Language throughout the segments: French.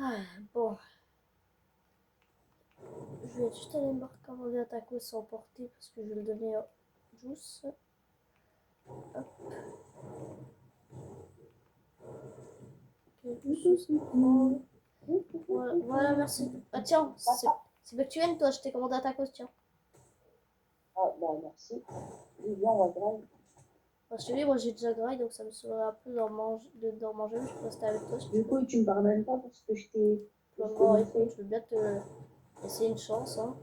Ah, bon, je vais juste aller me recommander un taco sans porter parce que je vais le donner à Juice. Hop. Ok, Juice, c'est bon. Voilà, merci. Ah tiens, c'est pas que tu viennes toi, je t'ai commandé un tacos, tiens. Ah, bah merci. Oui, bien, on va grave. Bah, je te dis, moi j'ai déjà graille donc ça me serait un peu d'en manger, mais je peux rester avec toi si tu Du veux. coup, tu me pardonnes pas parce que je t'ai Bon, écoute, montré. je veux bien te essayer une chance, hein.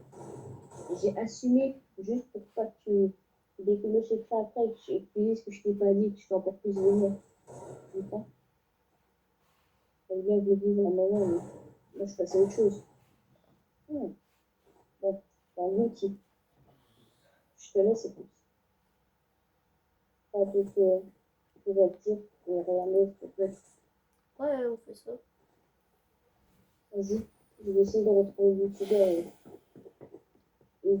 J'ai assumé juste pour pas que tu découvres le secret après et que tu dises que je t'ai pas dit, que je suis encore plus vénère. D'accord? J'aime bien que je le dise à un moment, mais moi je passe à autre chose. Bon, c'est un outil. Je te laisse écoute. Pas d'autres choses à te dire et rien d'autre peut-être. Ouais, on fait ça. Vas-y, je vais essayer de retrouver le youtubeur et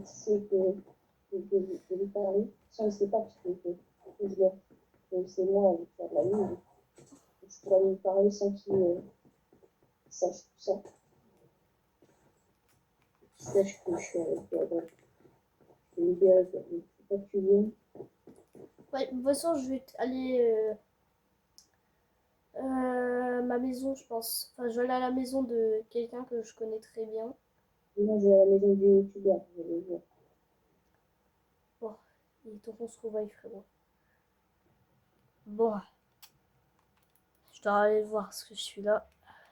tu sais de lui parler. Ça, on ne sait pas parce que je dois. C'est moi avec faire de la nuit. Je pourrais lui parler sans qu'il sache tout ça. Qu'il sache que je suis avec toi. Bref, je vais libérer. Il faut pas que tu viennes. Ouais, de toute façon, je vais aller à ma maison, je pense. Enfin, je vais aller à la maison de quelqu'un que je connais très bien. Sinon, je vais à la maison du youtubeur. Je vais le voir. Bon, il est temps qu'on se revoie, frérot. Bon, je dois aller voir ce que je suis là.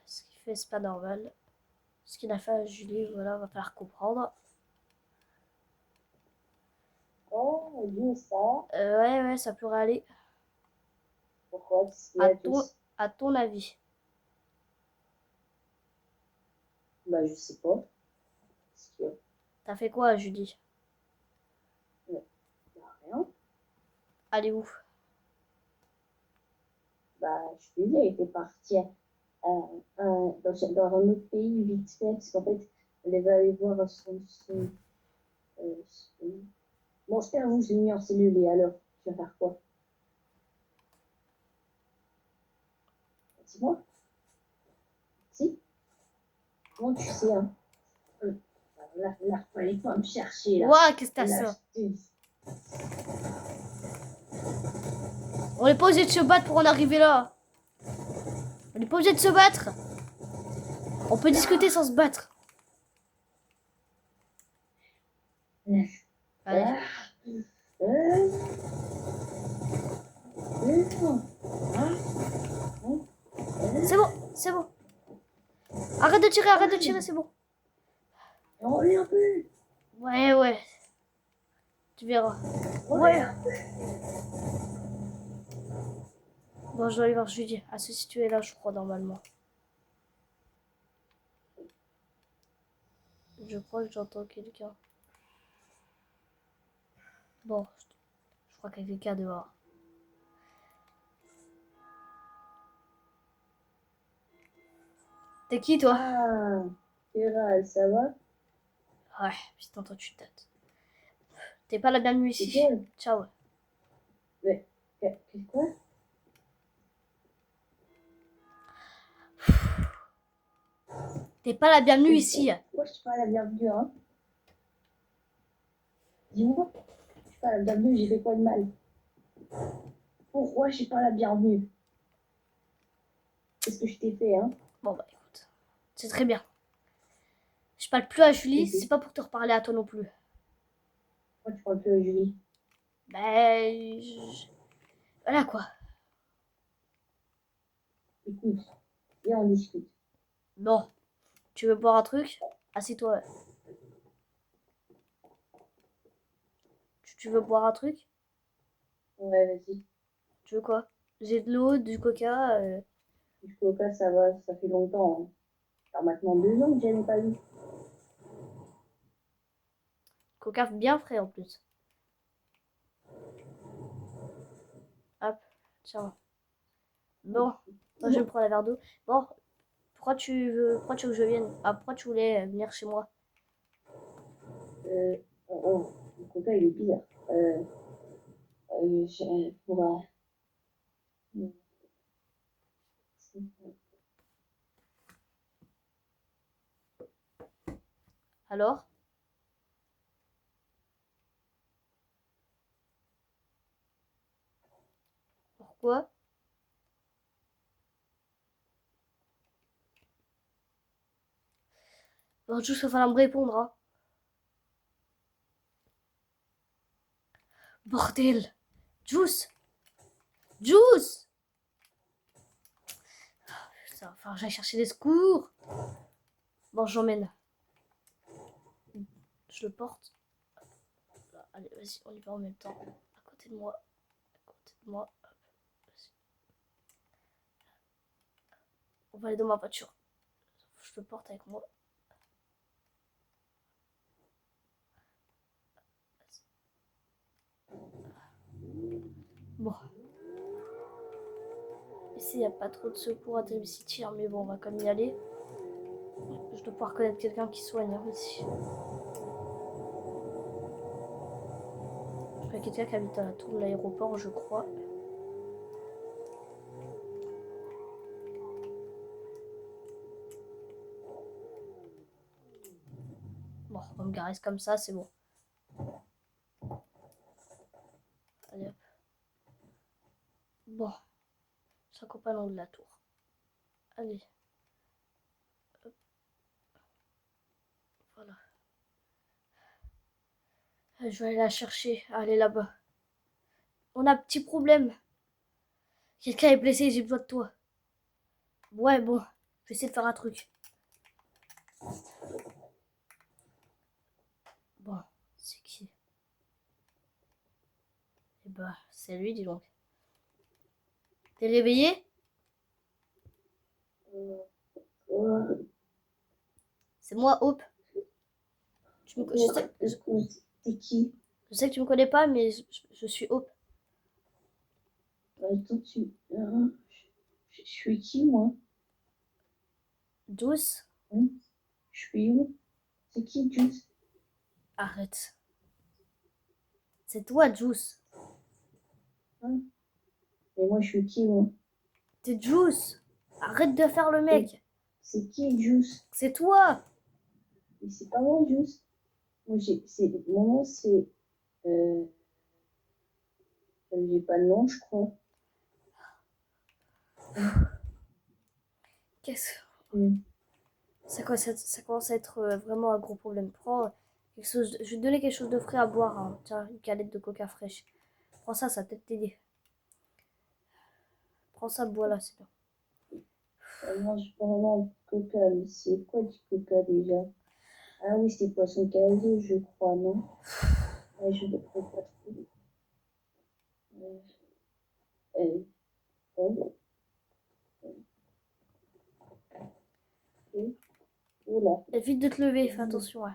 Ce qu'il fait, c'est pas normal. Ce qu'il a fait à Julie, voilà, va falloir comprendre. Oh, dis ça. Ouais, ça pourrait aller. Pourquoi? Qu'est-ce qu'il y À a, ton, Jess? à ton avis. Bah, je sais pas. Qu'est-ce qu'il y a? T'as fait quoi à Julie? Bah, rien. Allez où? Bah, je te dis, elle était partie dans un autre pays vite fait, parce qu'en fait, elle va aller voir son... Bon, je t'avoue, je l'ai mis en cellule, et alors, tu vas faire quoi? Dis-moi. Si? Comment tu sais, hein? Là, fallait pas me chercher, là. Ouah, qu'est-ce que t'as Là, ça? je te dis. On n'est pas obligé de se battre pour en arriver là. On n'est pas obligé de se battre. On peut discuter sans se battre. Allez. C'est bon, c'est bon. Arrête de tirer, c'est bon. On revient plus. Ouais. Tu verras. Ouais. Bon, je dois aller voir Julie. Ah, si tu es là, je crois, normalement. Je crois que j'entends quelqu'un. Bon, je crois qu'il y a quelqu'un dehors. T'es qui, toi? Ah, Féral, ça va? Ouais, putain, toi, tu tâtes. T'es pas la bienvenue C'est ici. toi? Ciao. Mais, quoi? T'es pas la bienvenue ici. Pourquoi je suis pas la bienvenue, hein? Dis-moi, je suis pas la bienvenue, j'ai fait quoi de mal? Pourquoi je suis pas la bienvenue? Qu'est-ce que je t'ai fait, hein? Bon, bah, écoute. C'est très bien. Je parle plus à Julie, Pourquoi c'est pas pour te reparler à toi non plus. tu parles plus à Julie? Ben, voilà quoi. Écoute, viens, on discute. Bon, tu veux boire un truc? Assieds-toi. Tu veux boire un truc? Ouais, vas-y. Tu veux quoi? J'ai de l'eau, du coca. Du coca, ça va, ça fait longtemps, hein. Alors maintenant 2 ans que je n'ai pas vu. Coca bien frais en plus. Hop, tiens. Bon, moi je vais me prendre un verre d'eau. Bon, pourquoi tu veux que je vienne? Ah, pourquoi tu voulais venir chez moi? Le coca, il est bizarre. Pour, Alors? Pourquoi? Bon, Juice va falloir me répondre, hein. Bordel! Juice! Juice! Putain, enfin, j'aille chercher des secours. Bon, j'emmène. Je le porte. Allez, vas-y, on y va en même temps. À côté de moi. À côté de moi. Hop, vas-y. On va aller dans ma voiture. Je le porte avec moi. Bon. Ici, il n'y a pas trop de secours à Dream City, hein, mais bon, on va quand même y aller. Je dois pouvoir connaître quelqu'un qui soigne hein, ici. Il y a quelqu'un qui habite à la tour de l'aéroport, je crois. Bon, on va me garer comme ça, c'est bon. Allez hop. Bon. 5 compagnons de la tour. Allez. Hop. Voilà. Je vais aller la chercher. Allez là-bas. On a un petit problème. Quelqu'un est blessé, j'ai besoin de toi. Ouais, bon. Je vais essayer de faire un truc. Bon, c'est qui? Eh bah, c'est lui, dis donc. T'es réveillé? C'est moi, Hope. T'es qui? Je sais que tu me connais pas, mais je suis Hope. Attends, je suis qui, moi? Juice? Je suis où? C'est qui, Juice? Arrête. C'est toi, Juice. Mais moi, je suis qui, moi? T'es Juice. Arrête de faire le mec. C'est qui, Juice? C'est toi. Mais c'est pas moi, Juice. Moi, mon nom, c'est... j'ai pas de nom, je crois. Qu'est-ce que... Ça commence à être vraiment un gros problème. Prends quelque chose... Je vais te donner quelque chose de frais à boire. Hein. Tiens, une canette de coca fraîche. Prends ça va peut-être t'aider. Prends ça, bois là, c'est bien. Moi, je prends vraiment du coca, mais c'est quoi du coca déjà? Ah oui, c'est poisson casier, je crois, non? Ouais, je ne crois pas trop. Oula. Évite de te lever, fais attention. Ouais.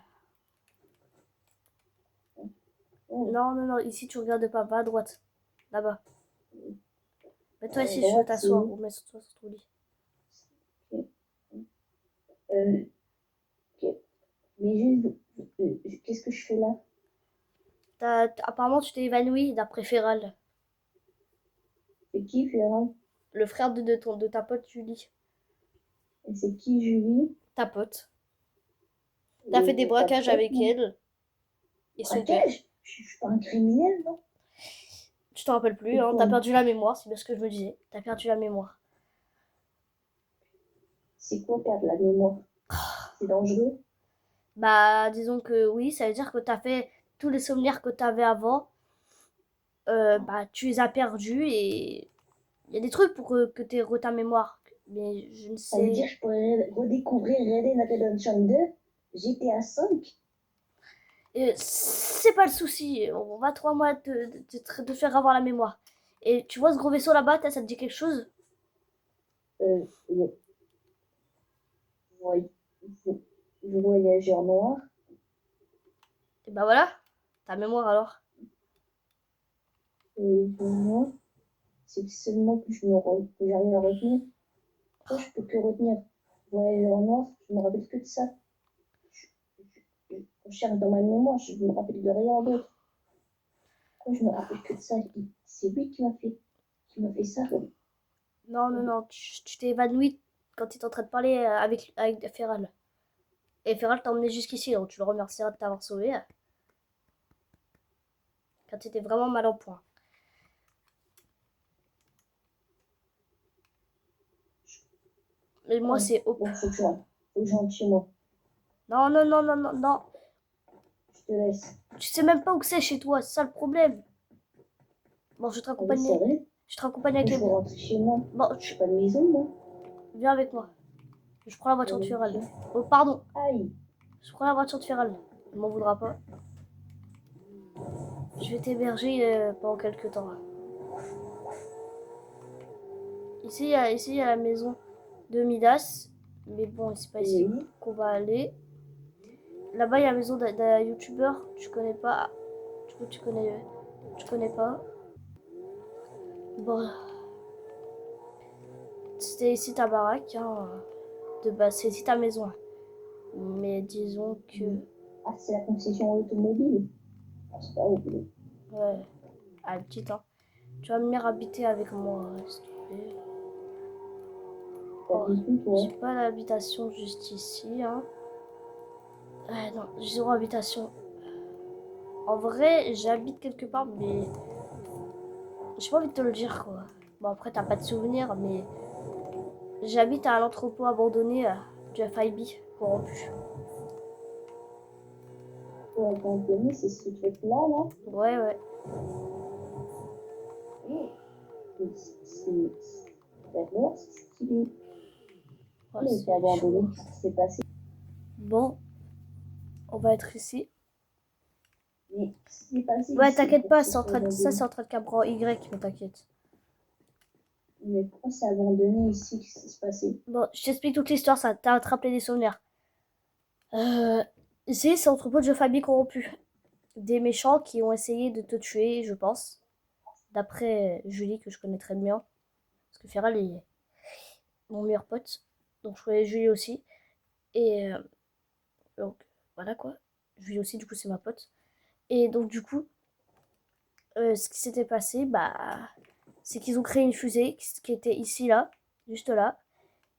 Non, non, non, ici tu regardes pas, va à droite. Là-bas. Mets-toi ici, je vais t'asseoir ou mets-toi sur ton lit. Mais juste, qu'est-ce que je fais là? Apparemment, tu t'es évanoui d'après Féral. C'est qui, Ferrand? Le frère de ta pote Julie. Et c'est qui, Julie? Ta pote. T'as fait des braquages avec elle. Et son père. Braquage? Je suis pas un criminel, non? Tu t'en rappelles plus, hein, t'as perdu la mémoire, c'est bien ce que je me disais. T'as perdu la mémoire. C'est quoi perdre la mémoire? C'est dangereux? Bah, disons que oui, ça veut dire que t'as fait tous les souvenirs que t'avais avant. Bah, tu les as perdus et il y a des trucs pour que t'aies ta mémoire. Mais je ne sais. Ça veut dire que je pourrais redécouvrir Red Dead Redemption 2, GTA 5. C'est pas le souci. On va 3 mois de faire avoir la mémoire. Et tu vois ce gros vaisseau là-bas, ça te dit quelque chose? Le voyageur noir. Et bah voilà, ta mémoire alors. Noir. C'est seulement que j'arrive à retenir. Pourquoi je peux que retenir voyageur noir? Je me rappelle que de ça. Je cherche dans ma mémoire, je me rappelle de rien d'autre. Pourquoi je me rappelle que de ça? C'est lui qui m'a fait ça. Non, non, non, tu t'es évanoui quand tu étais en train de parler avec Feral. Et Feral t'a emmené jusqu'ici, donc tu le remercieras de t'avoir sauvé. Quand tu étais vraiment mal en point. Mais moi, Ouais. c'est Hope. Bon, faut que je rentre chez moi. Non, non, non, non, non, non. Je te laisse. Tu sais même pas où c'est chez toi, c'est ça le problème. Bon, je vais te Ah oui, c'est raccompagner. vrai. Je te raccompagne avec Il les... faut rentrer chez moi. Bon, J'ai pas de maison, moi. viens avec moi. Je prends la voiture de Feral. Ok. Oh, pardon. Aïe. Je prends la voiture de Feral. Il m'en voudra pas. Je vais t'héberger pendant quelques temps. Ici, il y a la maison de Midas. Mais bon, c'est pas ici Oui. qu'on va aller. Là-bas, il y a la maison d'un youtubeur. Tu connais pas. Du coup, tu connais pas. Bon, c'était ici ta baraque. Hein. De base, c'est ici ta maison. Mais disons que... Ah, c'est la concession automobile. Ah, c'est pas ouf. Ouais, ah, petite, hein. Tu vas venir habiter avec moi, s'il te plaît. Oh, T'habites où, toi? j'ai pas l'habitation juste ici, hein. Ouais, non, j'ai zéro habitation. En vrai, j'habite quelque part, mais j'ai pas envie de te le dire, quoi. Bon, après, t'as pas de souvenirs, mais j'habite à un entrepôt abandonné du FIB corrompu. Ouais, abandonné, c'est ce truc-là, là. Ouais, ouais. D'accord, c'est stylé. Ouais, Il a été c'est abandonné, chaud. qu'est-ce qui s'est passé? Bon, on va être ici. Mais qu'est-ce qui s'est passé Ouais, ici t'inquiète pour que pas, ce soit ça abandonné? c'est en train de cabrer en Y, mais t'inquiète. Mais pourquoi c'est abandonné ici? Qu'est-ce qui s'est passé? Bon, je t'explique toute l'histoire, ça t'a rattrapé des souvenirs. Ici, c'est l'entrepôt de famille corrompu. Des méchants qui ont essayé de te tuer, je pense. D'après Julie, que je connais très bien. Parce que Feral est mon meilleur pote. Donc je connais Julie aussi. Et donc, voilà quoi. Julie aussi, du coup, c'est ma pote. Et donc, du coup, ce qui s'était passé, bah, c'est qu'ils ont créé une fusée qui était ici, là, juste là.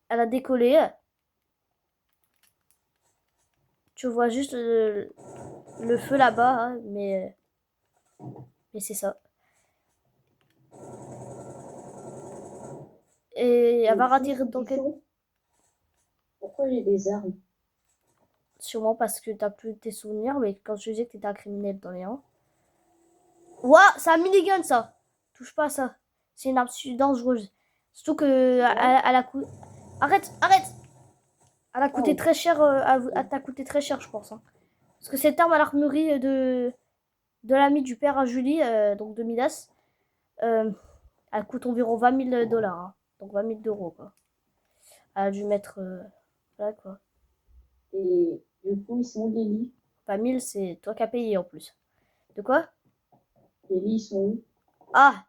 Elle a décollé. Tu vois juste le feu là-bas, hein, mais c'est ça. Et elle Mais va juste rater une dans quel... question. Pourquoi j'ai des armes? Sûrement parce que t'as plus tes souvenirs, mais quand je disais que t'étais un criminel dans les 1. Ouah, c'est un minigun ça. Touche pas à ça. C'est une arme dangereuse. Surtout que elle a coûté... Arrête, arrête. Elle a coûté Oh, très cher. Elle t'a coûté très cher, je pense. Hein. Parce que cette arme à l'armurerie de l'ami du père à Julie, donc de Midas, elle coûte environ 20 000 dollars. Hein. Donc 20 000 euros, quoi. Elle a dû mettre... là, quoi. et du coup, ils sont où les lits? 20 000, c'est toi qui as payé en plus. De quoi? Les lits sont où? Ah,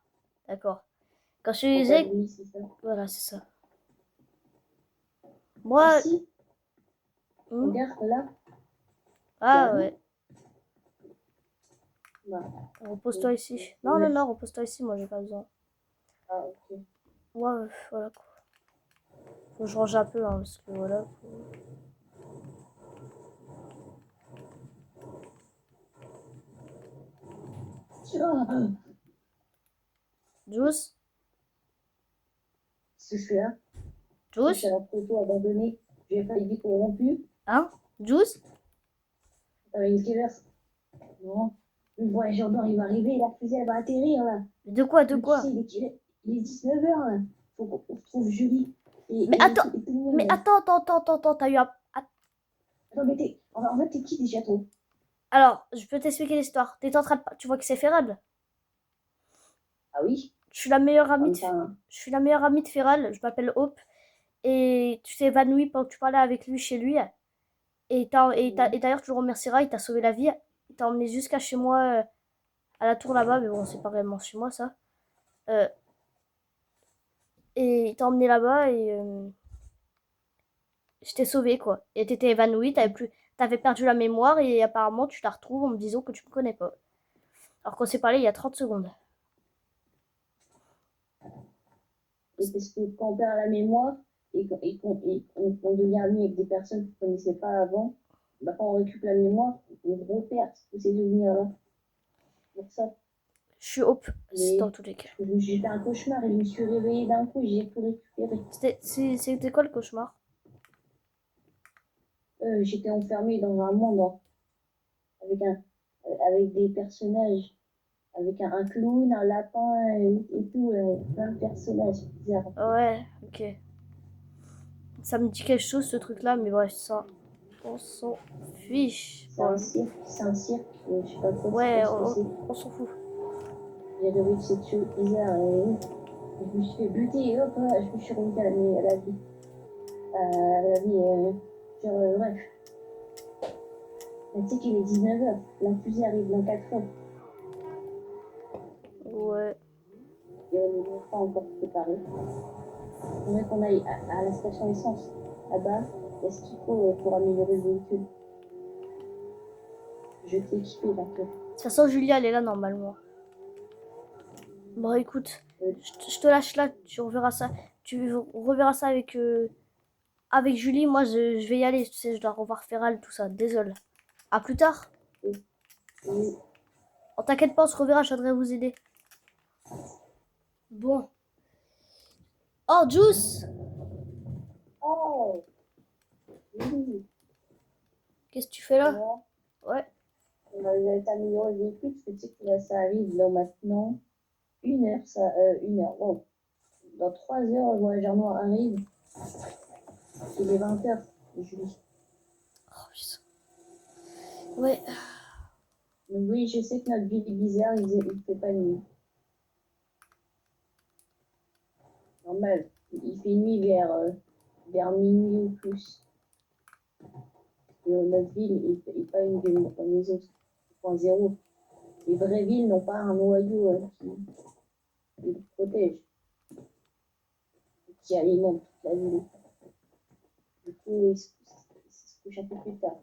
d'accord. Quand je te En bas de disais... lit, c'est ça. Voilà, c'est ça. Ah Moi... si, Hmm. regarde là, il y a Ah rien. ouais. Bah, Repose-toi ici. Non, non, ouais. non, repose-toi ici, moi j'ai pas besoin. Ah, ok. Moi, voilà quoi. Faut que je range un peu, hein, parce que voilà. Tiens, Juice? ce que je fais là, c'est Juice? un photo abandonné. J'ai failli dire corrompu. Hein? Juice? Avec une killer. Non. Le voyageur d'or, il va arriver, la fusée, elle va atterrir là. De quoi, de Mais tu sais, quoi? il est 19h là. Faut qu'on retrouve Julie. Mais attends! Et tout le monde. Mais Là. attends, t'as eu un... Attends, mais en fait, t'es qui déjà toi? Alors, je peux t'expliquer l'histoire. T'es en train de... Tu vois que c'est Feral? Ah oui? Je suis la meilleure amie de... Enfin, Je suis la meilleure amie de Feral, je m'appelle Hope. Et tu t'es évanouie pendant que tu parlais avec lui chez lui. Et d'ailleurs, tu le remercieras, il t'a sauvé la vie. Il t'a emmené jusqu'à chez moi, à la tour là-bas, mais bon, c'est pas réellement chez moi ça. Euh, et il t'a emmené là-bas et je t'ai sauvé quoi. Et t'étais évanouie, t'avais perdu la mémoire et apparemment tu la retrouves en me disant que tu me connais pas. Alors qu'on s'est parlé il y a 30 secondes. et parce que quand on perd la mémoire et qu'on devient ami avec des personnes qu'on ne connaissait pas avant, Bah, quand on récupère la mémoire, on repère tous ces souvenirs-là. Pour ça. Je suis au... Mais dans tous les cas. j'ai fait un cauchemar et je me suis réveillée d'un coup, j'ai tout récupéré. C'était quoi le cauchemar? J'étais enfermée dans un monde avec des personnages, avec un clown, un lapin et tout, plein de personnages bizarres. Ouais, ok. Ça me dit quelque chose ce truc-là, mais bref, ça, on s'en fiche. C'est Bon, un cirque, je sais pas quoi, ouais, ce que c'est. on s'en fout. J'ai rêvé de cette chose bizarre et je me suis fait buter et hop, je me suis remis à la vie. La vie, bref. Tu sais qu'il est 19h, la fusée arrive dans 4 heures. Ouais. Et on n'est pas encore préparé. Il faudrait qu'on aille à la station essence. Là-bas, il y a ce qu'il faut pour améliorer le véhicule. Je t'ai équipé là. De toute façon, Julia, elle est là normalement. Bon, écoute, Euh, je te lâche là, tu reverras ça. Tu reverras ça avec Julie. Moi, je vais y aller, tu sais, je dois revoir Feral, tout ça. Désolé. À plus tard. et- Oh, t'inquiète pas, on se reverra, je viendrai vous aider. Bon. Oh, Juice! Oh, oui, Qu'est-ce que tu fais là? alors, Ouais. on va t'améliorer le véhicule parce que tu sais que là, ça arrive dans maintenant 1 heure. Une heure. Bon, dans 3 heures, le voyageur noir arrive. Il est 20h, Julie. Oh, putain. Ouais. Donc oui, je sais que notre ville est bizarre, il fait pas nuit. Normal. Il fait nuit vers minuit ou plus. Et notre ville n'est pas une ville comme les autres. 2.0. Les vraies villes n'ont pas un noyau qui les protège, qui alimente toute la ville. Du coup, il se couche un peu plus tard.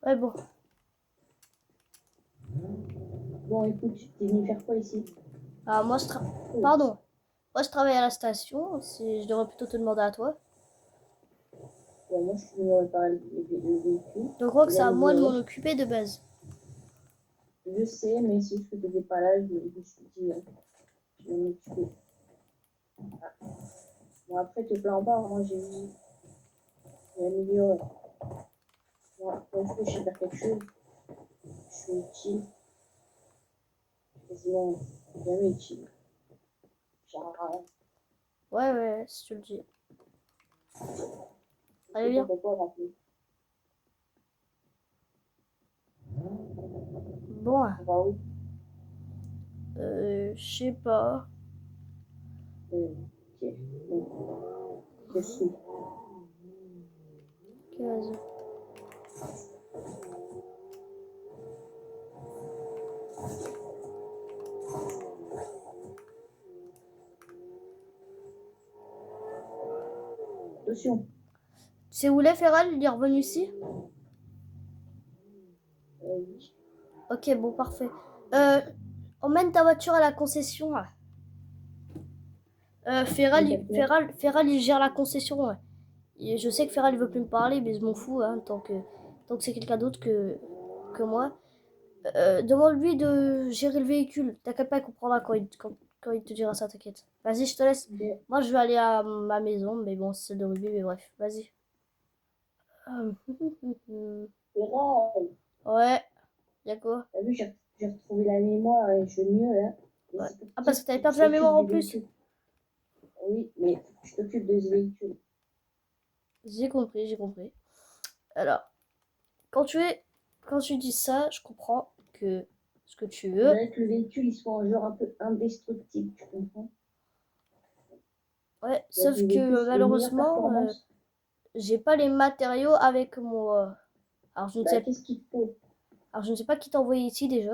Ouais, bon. Bon, écoute, t'es venu faire quoi ici? Ah, moi, Pardon. Moi, je travaille à la station. Je devrais plutôt te demander à toi. Moi, je suis venu réparer le véhicule. Je crois que Et c'est à moi de m'en l'améliorer. occuper de base. Je sais, mais si je n'étais pas là, je me suis dit, je vais m'occuper. Bon, après, te plains pas, moi, j'ai amélioré. Moi, quand je sais faire quelque chose, je suis utile. Quasiment jamais utile. Genre, Ouais, ouais, si tu le dis. Allez, c'est viens. pourquoi rappeler. Bon, On va où? je sais pas. Ok. Donc, je suis. Ok, vas-y. Attention. Tu sais où est Feral? Il est revenu ici? Oui. Ok, bon, parfait. Euh, Emmène ta voiture à la concession. Là. Oui, t'as fait. Feral, il gère la concession. Ouais. Et je sais que Feral, il veut plus me parler, mais je m'en fous, hein, tant que c'est quelqu'un d'autre que moi. Demande-lui de gérer le véhicule. T'inquiète pas, il comprendra quand il te dira ça, t'inquiète. Vas-y, je te laisse. Bon. Moi, je vais aller à ma maison, mais bon, c'est celle de rugby, mais bref, vas-y. C'est grave. Ouais, y'a quoi? T'as vu, j'ai retrouvé la mémoire et je vais mieux, là. Mais Ouais. c'est pour Ah, dire parce que t'avais que perdu je la t'occupe mémoire en du plus. véhicule. Oui, mais faut que je t'occupe de ce véhicule. J'ai compris, j'ai compris. Alors, quand tu dis ça, je comprends que ce que tu Il veux. faudrait que le véhicule il soit un genre un peu indestructible, tu comprends? Ouais, Avec sauf le véhicule, que c'est une meilleure malheureusement, performance. j'ai pas les matériaux avec moi. Alors je ne Bah, sais, qu'est-ce qu'il te faut? alors je ne sais pas qui t'a envoyé ici déjà.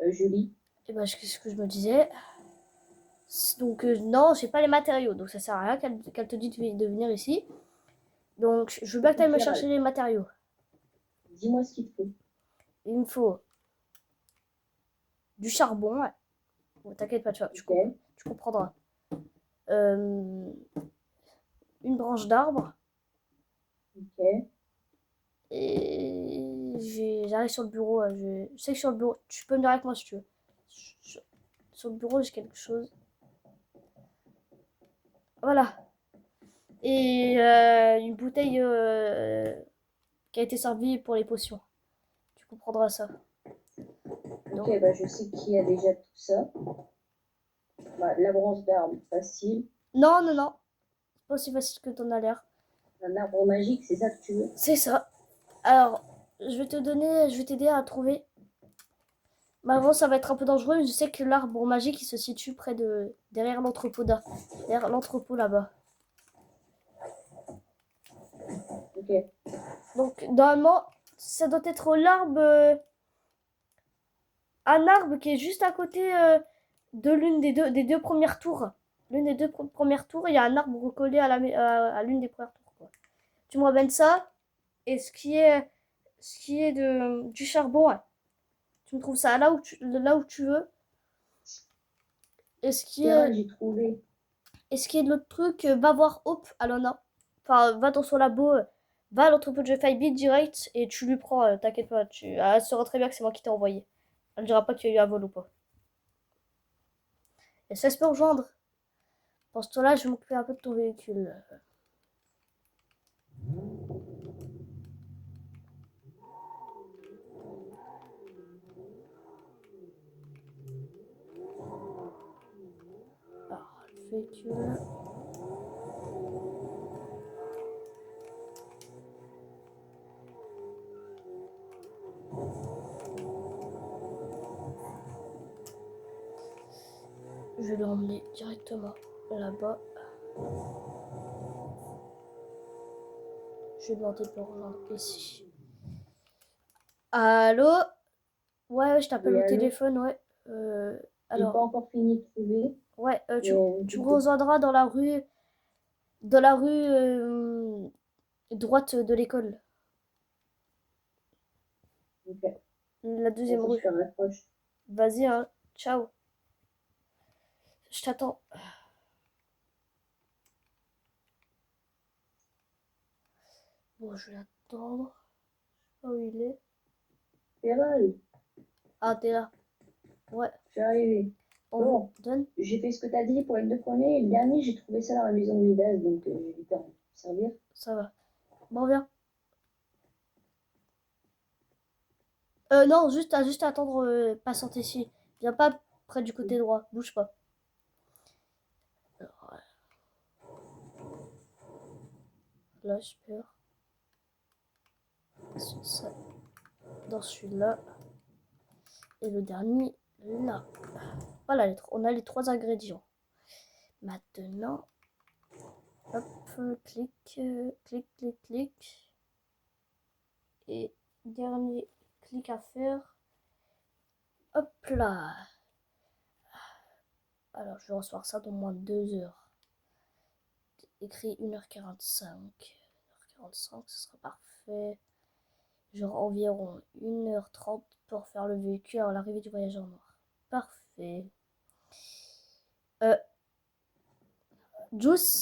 Julie. Et ben, c'est ce que je me disais. Donc non, j'ai pas les matériaux, donc ça sert à rien qu'elle te dise de venir ici. Donc je veux bien que tu ailles Écoute, me Ferral, chercher les matériaux. dis-moi ce qu'il te faut. Il me faut du charbon. Ouais. Bon, t'inquiète pas, Ok, tu comprendras. Euh, une branche d'arbre, ok. Et j'arrive sur le bureau. Je sais que sur le bureau, tu peux venir avec moi si tu veux. Sur, sur le bureau, j'ai quelque chose. Voilà. Et une bouteille qui a été servie pour les potions. Tu comprendras ça. Donc, Ok, bah je sais qui a déjà tout ça. Bah, la branche d'arbre, facile. non, non, non. C'est pas aussi facile que t'en as l'air. Un arbre magique, c'est ça que tu veux? C'est ça. Alors, je vais t'aider à trouver. Malheureusement, ça va être un peu dangereux, mais je sais que l'arbre magique, il se situe près de derrière l'entrepôt derrière l'entrepôt là-bas. Ok. Donc, normalement, ça doit être l'arbre, un arbre qui est juste à côté de l'une des deux premières tours. L'une des deux premières tours, il y a un arbre recollé à l'une des premières tours, quoi. Tu me ramènes ça, et ce qui est du charbon, ouais. Tu me trouves ça là où tu veux. Et Terra, j'ai trouvé. ce qui est de l'autre truc, va voir Hope, Alona. Enfin, va dans son labo, va à l'entrepôt de Firebit direct et tu lui prends, t'inquiète pas. Elle saura très bien que c'est moi qui t'ai envoyé. Elle dira pas qu'il y a eu un vol ou pas. Et ça se peut rejoindre. Pour ce temps-là, je vais m'occuper un peu de ton véhicule. Alors, le véhicule. Je vais l'emmener directement là-bas. Je vais demander de me rejoindre ici. Allô? Ouais, je t'appelle Oui, au allô? téléphone, ouais. J'ai pas Alors, encore fini de trouver. ouais, Mais tu du me coup, rejoindras dans la rue droite de l'école. ok. La deuxième Vas-y, je te rue. raccroche. Vas-y, hein. Ciao. Je t'attends. Bon, je vais attendre. Oh, il est. Terra, Ah, t'es là. Ouais. je suis arrivée. On vous Bon, donne. j'ai fait ce que t'as dit pour les deux premiers. Et le dernier, j'ai trouvé ça dans la maison de Midas, donc j'ai vite à en servir. Ça va. Bon, viens. Non, juste à attendre patiente ici. Viens pas près du côté droit. Bouge pas. Alors, là, super. Ça, dans celui-là. Et le dernier, là. Voilà, on a les trois ingrédients. Maintenant, hop, clic, clic, clic, clic. Et dernier clic à faire. Hop là. Alors, je vais recevoir ça dans moins de 2 heures. Écrit 1h45. 1h45, ce sera parfait. Genre environ 1h30 pour faire le véhicule à l'arrivée du voyageur noir. Parfait. Juice